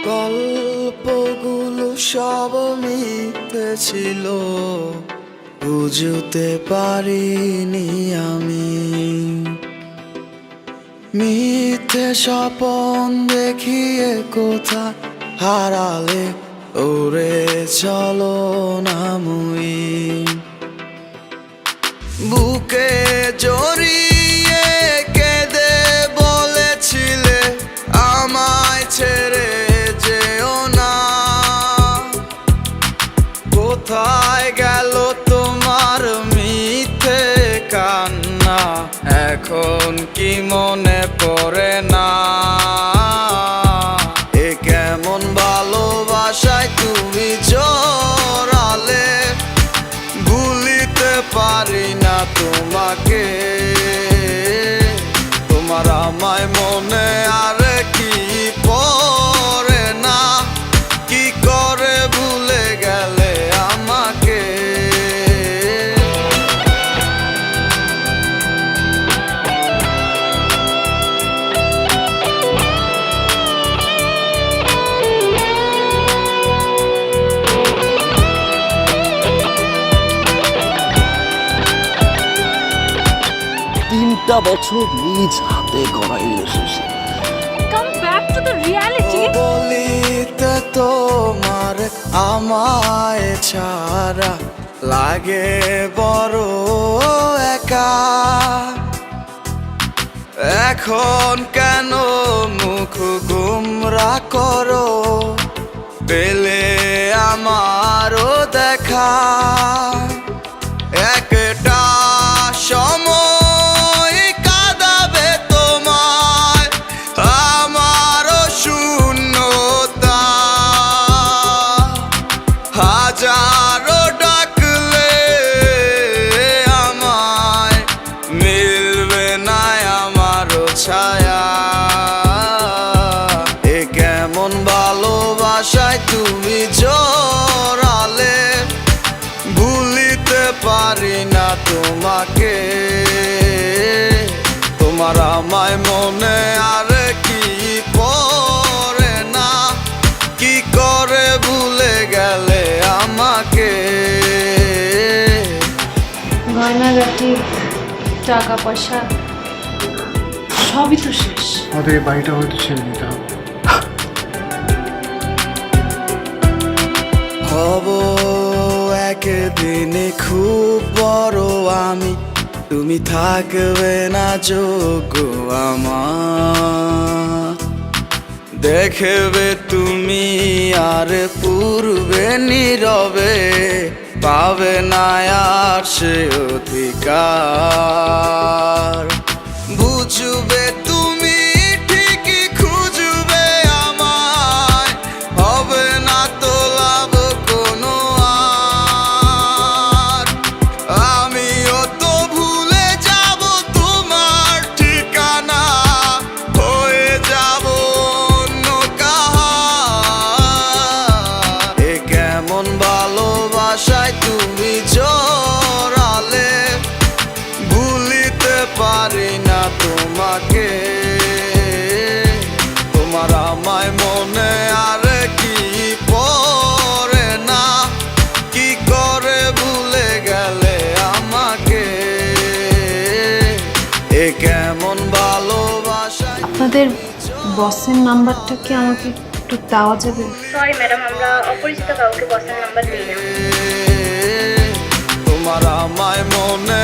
গল্পগুলো সব মিথ্যে ছিল, বুঝতে পারিনি আমি। মিথ্যে স্বপন দেখিয়ে কোথা হারালে ওরে চলো না মুই। বুকে জড়িয়ে কেঁদে বলেছিলে আমায় ছেড়ে যেও না। কোথায় গেল তোমার মিথ্যে কান্না, এখন কি মনে পড়ে না? এ কেমন ভালোবাসায় তুমি জড়ালে, ভুলিতে পারি না তোমাকে। তোমার আমায় মনে আর কি পড়ে না, কি করে ভুলে গেলে আমাকে। তিনটা বছর নিজ হাতে গড়া relationship. Come back to the reality. বলিতে তোমার আমায় ছাড়া লাগে বড় একা। এখন কেন মুখ গুমরা করো, পেলে আমারও দেখা। একটা সময় কাঁদাবে তোমায় আমারও শূন্যতা। হাজারো ডাকলে আমায় মিলবে না আমারও ছায়া। এ কেমন ভালোবাসায় তুমি জড়ালে, ভুলিতে পারি না তোমাকে। তোমার আমায় মনে আর কি পড়ে না, কি করে ভুলে গেলে আমাকে। গয়নাগাটি, টাকা পয়সা সবই তো শেষ। আমাদের এই বাড়িটা হয়তো ছেড়ে দিতে হবে। হব একদিন খুব বড় আমি, তুমি থাকবে না যোগ্য আমার। দেখবে তুমি আর পূর্বে নীরবে, পাবে না আর সে অধিকার। বুঝবে তুমি ঠিকই খুঁজবে আমায়, হবে না তো লাভ কোনো আর। আমিও তো ভুলে যাব তোমার ঠিকানা, হয়ে যাব অন্য কাহার। এ কেমন ভালোবাসায় তুমি জড়ালে, ভুলিতে পারি না তোমাকে। তোমার আমায় মনে আর কি পড়ে না, কি করে ভুলে গেলে আমাকে। এ কেমন ভালোবাসা। আপনাদের বসের নাম্বারটা কি আমাকে একটু দেওয়া যাবে? সরি ম্যাডাম, আমরা অপরিচিত কাউকে বসের নাম্বার দিই না। তোমার আমায় মনে